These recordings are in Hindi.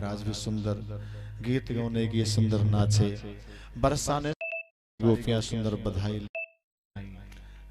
महाराज भी सुंदर गीत गाने की सुंदर नाचे, बरसाने गोपियां सुंदर बधाई।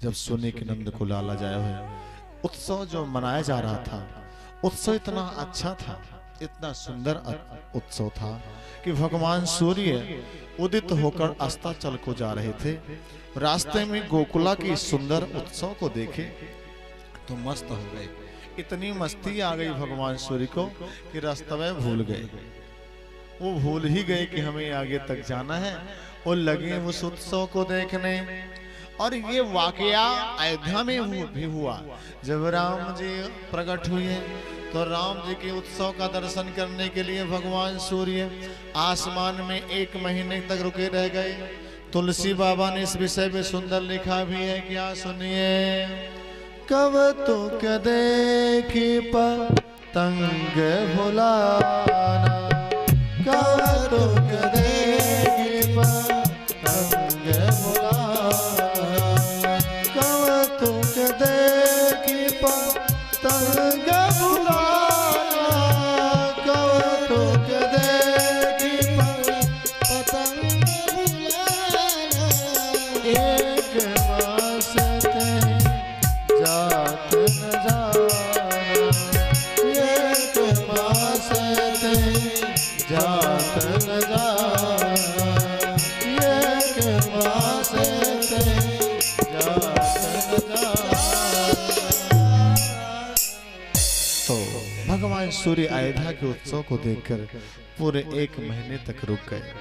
जब सुने कि नंद को लाला जाया है, उत्सव जो मनाया जा रहा था, उत्सव इतना अच्छा था, इतना सुंदर उत्सव था कि भगवान सूर्य उदित होकर अस्ताचल को जा रहे थे। रास्ते में गोकुला की सुंदर उत्सव को देखे तो मस्त हो गए। इतनी मस्ती आ गई भगवान सूर्य को कि रास्ता में भूल गए। वो भूल ही गए कि हमें आगे तक जाना है और लगे उस उत्सव को देखने। और ये वाकया अयोध्या में भी हुआ। जब राम जी प्रकट हुए तो राम जी के उत्सव का दर्शन करने के लिए भगवान सूर्य आसमान में 1 महीने तक रुके रह गए। तुलसी बाबा ने इस विषय में सुंदर लिखा भी है, क्या सुनिए। कब तो देखी पतंग भुलाना, कब तो देखी पतंग भुलाना, कब तो देखी पतंग भुलाना, कब तो देखी पतंग भुलाना। एक मास जात न जाना, एक मास जात न जाना, एक मास जात न जाना। तो भगवान सूर्य अयोध्या के उत्सव को देखकर पूरे 1 महीने तक रुक गए।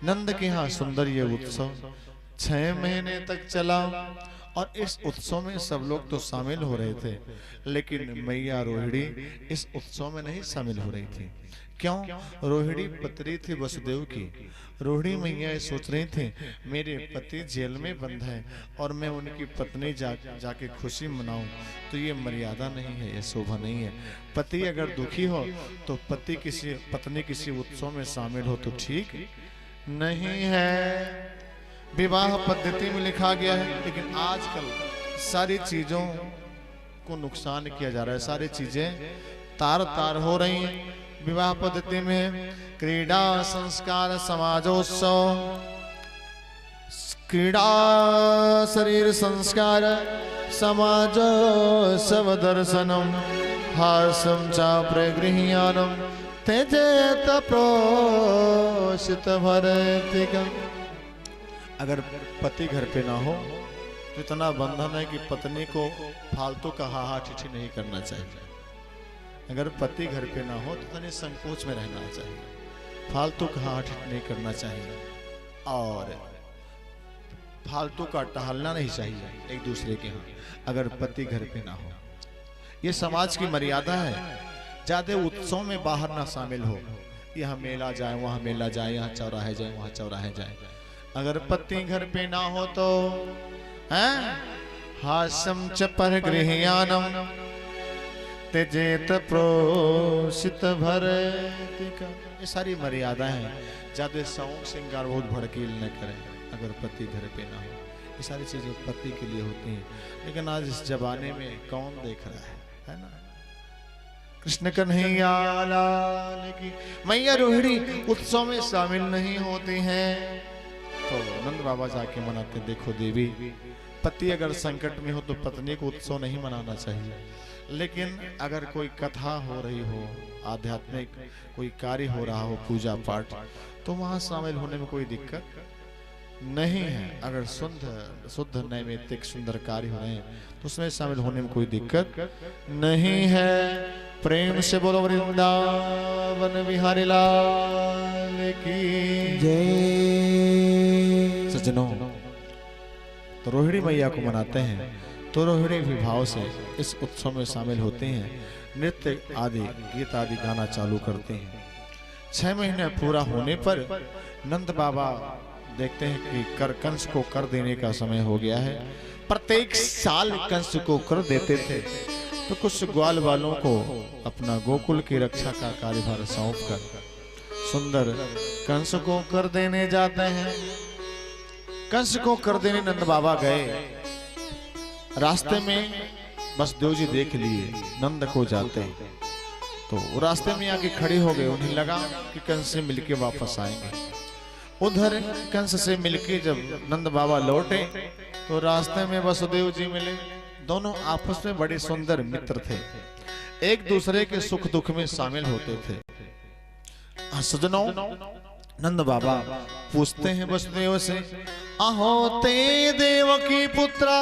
नंद के यहाँ सुंदर ये उत्सव 6 महीने तक चला और इस उत्सव में सब लोग तो शामिल हो रहे थे, लेकिन मैया रोहिणी इस उत्सव में नहीं शामिल हो रही थी। क्यों? रोहिणी पत्री थी वसुदेव की। रोहिणी मैया सोच रही थी मेरे पति जेल में बंद है और मैं उनकी पत्नी जाके खुशी मनाऊं, तो ये मर्यादा नहीं है, ये शोभा नहीं है। पति अगर दुखी हो तो पत्नी किसी उत्सव में शामिल हो तो ठीक नहीं है। विवाह पद्धति में लिखा गया है, लेकिन आजकल सारी चीजों को नुकसान किया जा रहा है, सारी चीजें तार तार हो रही हैं। विवाह पद्धति में क्रीड़ा संस्कार समाजोत्सव, क्रीड़ा शरीर संस्कार समाजोत्सव दर्शनम हास्यम च प्रगृह्यानम त्यजेत प्रोषित भरतिकम। अगर पति घर पे ना हो तो इतना बंधन है कि पत्नी को फालतू का हाहा ठिठी नहीं करना चाहिए। अगर पति घर पे ना हो तो इतने संकोच में रहना चाहिए, फालतू का हाहा ठिठी नहीं करना चाहिए और फालतू का टहलना नहीं चाहिए एक दूसरे के यहाँ, अगर पति घर पे ना हो। ये समाज की मर्यादा है। ज्यादा उत्सव में बाहर ना शामिल हो, यहाँ मेला जाए वहाँ मेला जाए, यहाँ चौराहे जाए वहाँ चौराहे जाए। अगर पति घर पे ना हो तो हास्यम च परगृह्यानम त्यजेत प्रोषित भरतिकम। ये सारी मर्यादा है। ज्यादा शौक श्रृंगार बहुत भड़कील न करें अगर पति घर पे ना हो। ये सारी चीजें पति के लिए होती हैं, लेकिन आज इस जमाने में कौन देख रहा है ना। कृष्ण कन्हैया लाल की। मैया रोहिणी उत्सव में शामिल नहीं होती हैं तो नंद बाबा जाके मनाते, देखो देवी, पति अगर संकट में हो तो पत्नी को उत्सव नहीं मनाना चाहिए, लेकिन अगर कोई कथा हो रही हो, आध्यात्मिक कोई कार्य हो रहा हो, पूजा पाठ, तो वहां शामिल होने में कोई दिक्कत नहीं है। अगर शुद्ध नैमित्तिक सुंदर कार्य हो रहे हैं तो उसमें शामिल होने में कोई दिक्कत नहीं है। प्रेम से बोलो वृंदावन बिहारी लाल की जय। सज्जनों, तो रोहिणी मैया को मनाते हैं तो रोहिणी भी भाव से इस उत्सव में शामिल होते हैं, नृत्य आदि गीत आदि गाना चालू करते हैं। 6 महीने पूरा होने पर नंद बाबा देखते हैं कि कंस को कर देने का समय हो गया है। प्रत्येक साल कंस को कर देते थे, तो कुछ ग्वाल वालों को अपना गोकुल की रक्षा का कार्यभार सौंप कर सुंदर कंस को कर देने जाते हैं। कंस को कर देने नंद बाबा गए। रास्ते में बसदेव जी देख लिए नंद को जाते, तो रास्ते में आके खड़े हो गए। उन्हें लगा कि कंस से मिलके वापस आएंगे। उधर कंस से मिलके जब नंद बाबा लौटे तो रास्ते में वसुदेव जी मिले। दोनों आपस में बड़े सुंदर मित्र थे, एक दूसरे के सुख दुख में शामिल होते थे। सजनों, नंद बाबा पूछते हैं वसुदेव से, अहो ते देवकी पुत्रा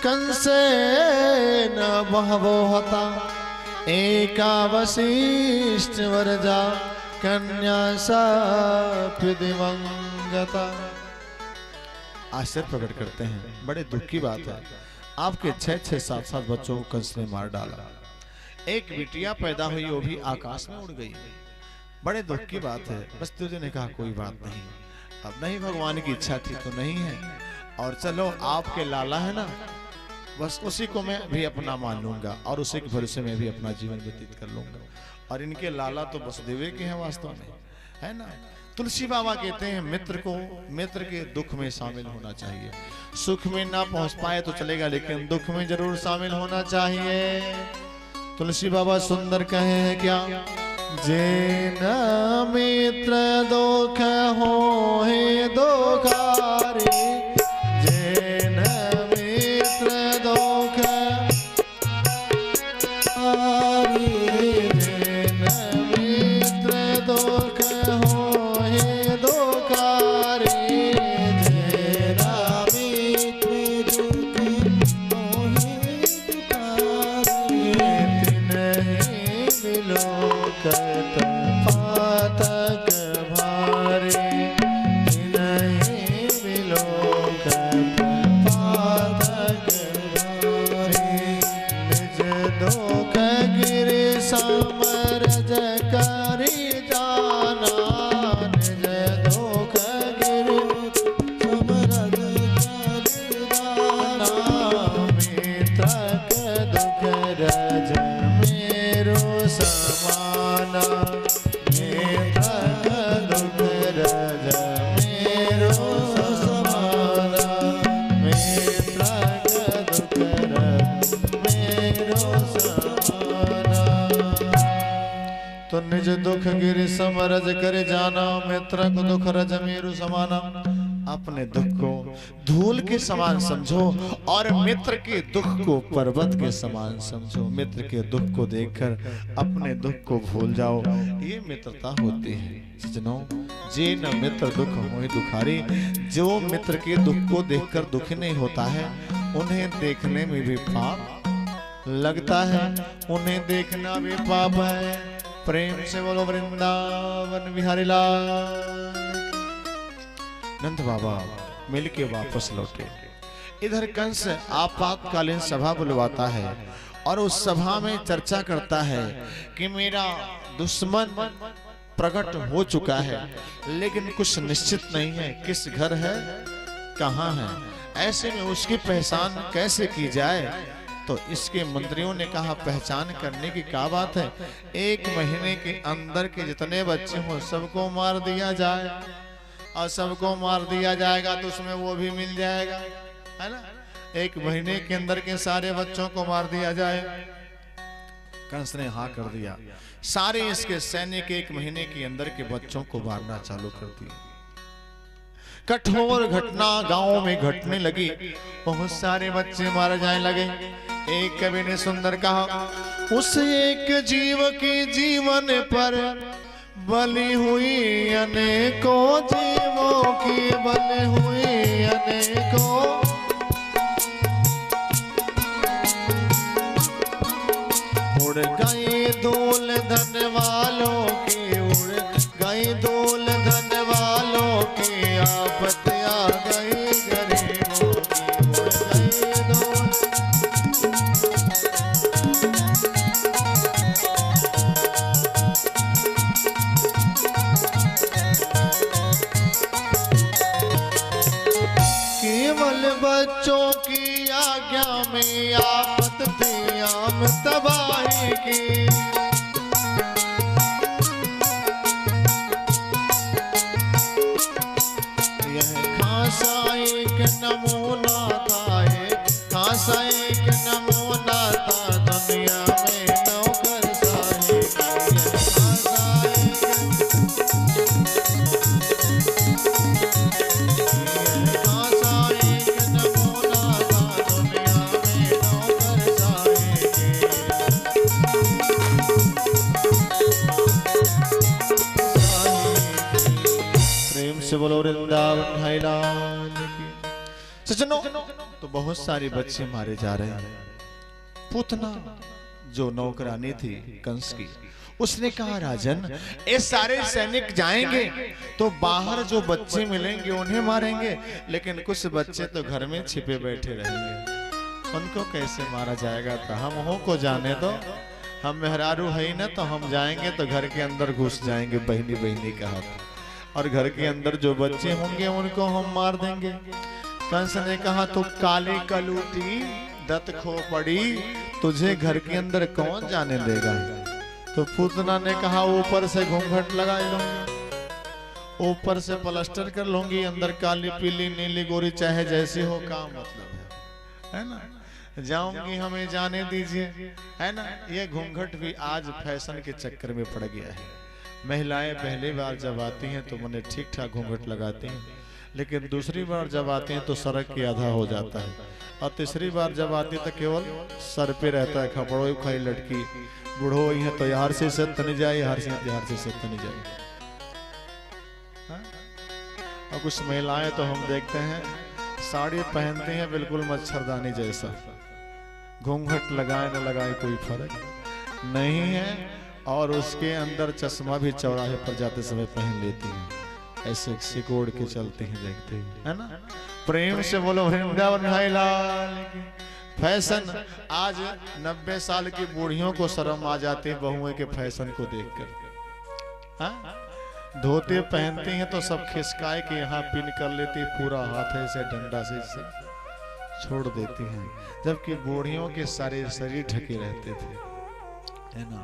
कंसेन बहवो हता, एका वशिष्ठ वरजा कन्या साप्य दिवंगता। आश्चर्य प्रकट करते हैं, बड़े दुख की बात है, आपके 6-6, 7-7 बच्चों को कंस ने मार डाला। एक बिटिया पैदा हुई, वो भी आकाश में उड़ गई। बड़े दुख की बात है। वसुदेव जी ने कहा कोई बात नहीं, अब नहीं भगवान की इच्छा थी तो नहीं है, और चलो आपके लाला है ना, बस उसी को मैं भी अपना मान लूंगा और उसी के भरोसे में भी अपना जीवन व्यतीत कर लूंगा। और इनके लाला तो वसुदेव के हैं वास्तव में, है ना। तुलसी बाबा कहते हैं मित्र को मित्र के दुख में शामिल होना चाहिए। सुख में ना पहुंच पाए तो चलेगा, लेकिन दुख में जरूर शामिल होना चाहिए। तुलसी बाबा सुंदर कहे हैं क्या, जे न मित्र दुख हो है दुखारी, जे न मित्र दुख आरी, जे न मित्र दुख हो है दुखारी, जे न मित्र दुख हो है दुखारी, तिन्हीं मिलो कत पातक भारे, तिन्हीं मिलो कत पातक भारे, निज दुख गिर समरज करी जाना, निज दुख गिर समरज करी जाना, मित्रक दुख रज मेरो समाना, मित्रक दुख रज मेरो समाना, मित्रक दुख रज मेरो समाना। तो निज दुख गिर समरज कर जाना, मित्रक दुख रज मेरो समाना। अपने दुख को धूल के समान समझो और मित्र के दुख को पर्वत के समान समझो। मित्र के दुख को देखकर अपने दुख को भूल जाओ, ये मित्रता होती है। सजनों, जे न मित्र दुख होए दुखारी, जो मित्र के दुख को देखकर दुखी नहीं होता है, उन्हें देखने में भी पाप लगता है, उन्हें देखना भी पाप है। प्रेम से बोलो वृंदावन बिहारी लाल। नंद बाबा मिलके वापस लौटे। इधर कंस आपातकालीन सभा बुलवाता है और उस सभा में चर्चा करता है कि मेरा दुश्मन प्रकट हो चुका है, लेकिन कुछ निश्चित नहीं है किस घर है, कहाँ है। ऐसे में उसकी पहचान कैसे की जाए। तो इसके मंत्रियों ने कहा पहचान करने की क्या बात है, 1 महीने के अंदर के जितने बच्चे हों सबको मार दिया जाए, और सबको मार दिया जाएगा तो उसमें वो भी मिल जाएगा, है ना। 1 महीने के अंदर के सारे बच्चों को मार दिया जाए। कंस ने हाँ कर दिया। सारे इसके सैनिक 1 महीने के अंदर के बच्चों को मारना चालू कर दिया। कठोर घटना गांव में घटने लगी, बहुत सारे बच्चे मारे जाने लगे। एक कवि ने सुंदर कहा, उस एक जीव के जीवन पर बलि हुई अनेकों जीवों की, बलि हुई अनेकों। उड़ गई धूल धन वालों की, उड़ गई धूल धन वालों की, आफत आ गई गरीबों की, उड़ गई धूल। केवल बच्चों की आज्ञा में आफत थी आम तबाही की। यह खासा एक नमूना था, खासा एक नमूना था, दुनिया में नौकर सा से बोलो वृंदावन भाई लाल की। सजनो तो बहुत सारे बच्चे मारे जा रहे हैं। पूतना जो नौकरानी थी कंस की, उसने कहा राजन ये सारे सैनिक जाएंगे तो बाहर जो बच्चे मिलेंगे उन्हें मारेंगे, लेकिन कुछ बच्चे तो घर में छिपे बैठे रहेंगे, उनको कैसे मारा जाएगा? तो हम हो को जाने दो, हम मेहरारू है ही ना, तो हम जाएंगे तो घर के अंदर घुस जाएंगे बहनी बहनी का हाथ, और घर के अंदर जो बच्चे होंगे उनको हम मार देंगे। कंस ने कहा तो काली कलूटी दत खो पड़ी, तुझे घर के अंदर कौन जाने देगा? तो पूतना ने कहा ऊपर से घूंघट लगा लूंगी, ऊपर से प्लास्टर कर लूंगी, अंदर काली पीली नीली गोरी चाहे जैसी हो, काम मतलब है ना, जाऊंगी हमें जाने दीजिए, है ना। ये घूंघट भी आज फैशन के चक्कर में पड़ गया है। महिलाएं पहली बार जब आती हैं तो मैंने ठीक ठाक घूंघट लगाती हैं, लेकिन दूसरी बार जब आती हैं तो सड़क के आधा हो जाता है, और तीसरी बार जब आती है तो केवल सर पे रहता है, खपड़ो खाई लटकी, बूढ़ो है तो यार से तनी जाए, यार से तनी जाए। और कुछ महिलाएं तो हम देखते हैं साड़ी पहनती हैं बिल्कुल मच्छरदानी जैसा, घूंघट लगाए न लगाए कोई फर्क नहीं है, और उसके अंदर चश्मा भी चौराहे पर जाते समय पहन लेती हैं, ऐसे सिकोड़ के चलती हैं, देखते हैं, है ना। प्रेम से बोलो वृंदावन भाई लाल की। फैशन आज 90 साल की बूढ़ियों को शर्म आ जाती है बहुओं के फैशन को देखकर। हाँ, धोते पहनती हैं तो सब खिसकाए के यहाँ पिन कर लेती, पूरा हाथ ऐसे डंडा से छोड़ देती हैं, जबकि बूढ़ियों के सारे शरीर ढके रहते थे, है ना।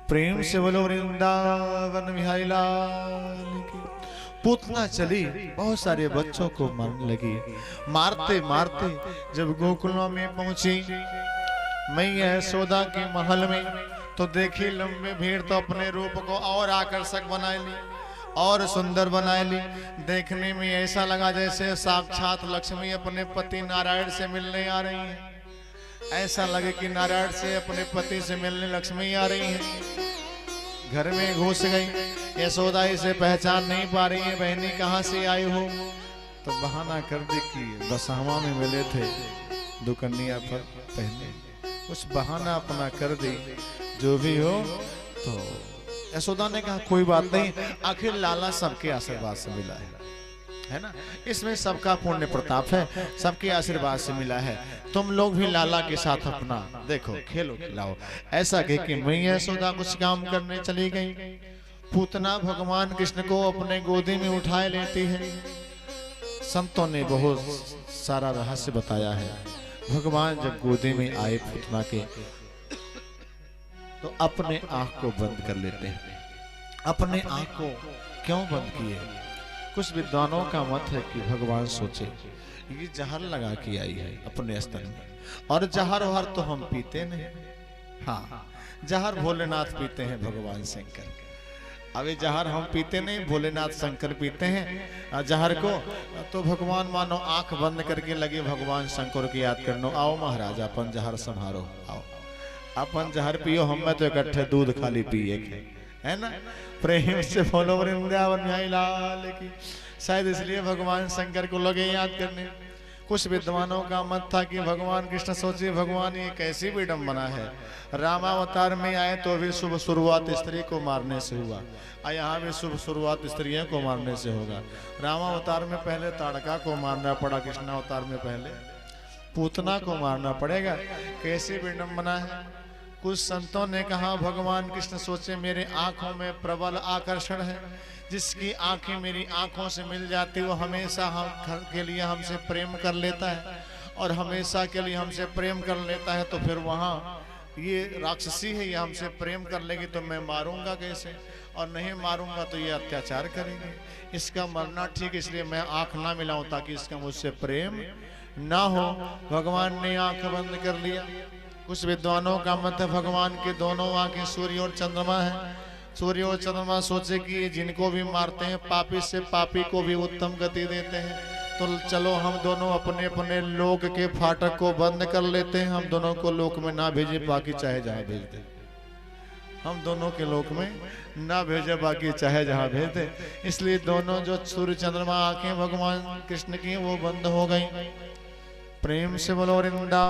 प्रेम से बोलो वृंदावन बिहारी लाल की। पूतना चली, बहुत सारे बच्चों को मारने लगी, मारते मारते जब गोकुलों में पहुंची मैया यशोदा के महल में, तो देखी लंबे भीड़ तो अपने रूप को और आकर्षक बना ली और सुंदर बना ली। देखने में ऐसा लगा जैसे साक्षात लक्ष्मी अपने पति नारायण से मिलने आ रही है, ऐसा लगे कि नारायण से अपने पति से मिलने लक्ष्मी आ रही है। घर में घुस गई, यशोदा इसे पहचान नहीं पा रही है, बहनी कहाँ से आई हो? तो बहाना कर दी कि बसावा में मिले थे दुकनिया पर पहने, कुछ बहाना अपना कर दी, जो भी हो। तो यशोदा ने कहा कोई बात नहीं, आखिर लाला सबके आशीर्वाद से मिला है ना, इसमें सबका पुण्य प्रताप है, सबके आशीर्वाद से मिला है, तुम लोग भी लाला के साथ अपना देखो खेलो खिलाओ। ऐसा कह के मैया यशोदा कुछ काम करने चली गई। पूतना भगवान कृष्ण को अपने गोदी में उठाए लेती है। संतों ने बहुत सारा रहस्य बताया है। भगवान जब गोदी में आए पूतना के, तो अपने आंख को बंद कर लेते हैं। अपने आंख को क्यों बंद किए? कुछ विद्वानों का मत है कि भगवान सोचे ये जहर लगा के आई है अपने स्तन में, और जहर वहर तो हम पीते नहीं। हाँ, जहर भोलेनाथ पीते हैं, भगवान शंकर। अभी जहर हम पीते नहीं, भोलेनाथ शंकर पीते हैं जहर को। तो भगवान मानो आंख बंद करके लगे भगवान शंकर की याद करनो, आओ महाराज अपन जहर संभारो, आओ अपन जहर पियो, हम तो इकट्ठे दूध खाली पिए, है ना। प्रेम से बोलो वृंदावन भाई लाल की। शायद इसलिए भगवान शंकर को लगे याद करने। कुछ विद्वानों का मत था कि भगवान कृष्ण सोचे भगवान ये कैसी विडंबना है, रामावतार में आए तो भी शुभ शुरुआत स्त्री को मारने से हुआ, और यहाँ भी शुभ शुरुआत स्त्रियों को मारने से होगा। रामावतार में पहले ताड़का को मारना पड़ा, कृष्णावतार में पहले पूतना को मारना पड़ेगा, कैसी विडंबना है। कुछ संतों ने कहा भगवान कृष्ण सोचे मेरे आंखों में प्रबल आकर्षण है, जिसकी आंखें मेरी आंखों से मिल जाती वो हमेशा हम के लिए हमसे प्रेम कर लेता है, और हमेशा के लिए हमसे प्रेम कर लेता है, तो फिर वहाँ ये राक्षसी है, ये हमसे प्रेम कर लेगी तो मैं मारूंगा कैसे, और नहीं मारूंगा तो ये अत्याचार करेंगे, इसका मरना ठीक, इसलिए मैं आंख ना मिलाऊं ताकि इसका मुझसे प्रेम ना हो। भगवान ने आंख बंद कर लिया। कुछ विद्वानों का मत है भगवान के दोनों आंखें सूर्य और चंद्रमा है। सूर्य और चंद्रमा सोचे कि जिनको भी मारते हैं पापी से पापी को भी उत्तम गति देते हैं, तो चलो हम दोनों अपने अपने लोक के फाटक को बंद कर लेते हैं, हम दोनों को लोक में ना भेजे, बाकी चाहे जहाँ भेज दे। हम दोनों के लोक में ना भेजे, बाकी चाहे जहां भेज दे। इसलिए दोनों जो सूर्य चंद्रमा आंखें भगवान कृष्ण की वो बंद हो गई। प्रेम से बोलो वृंदा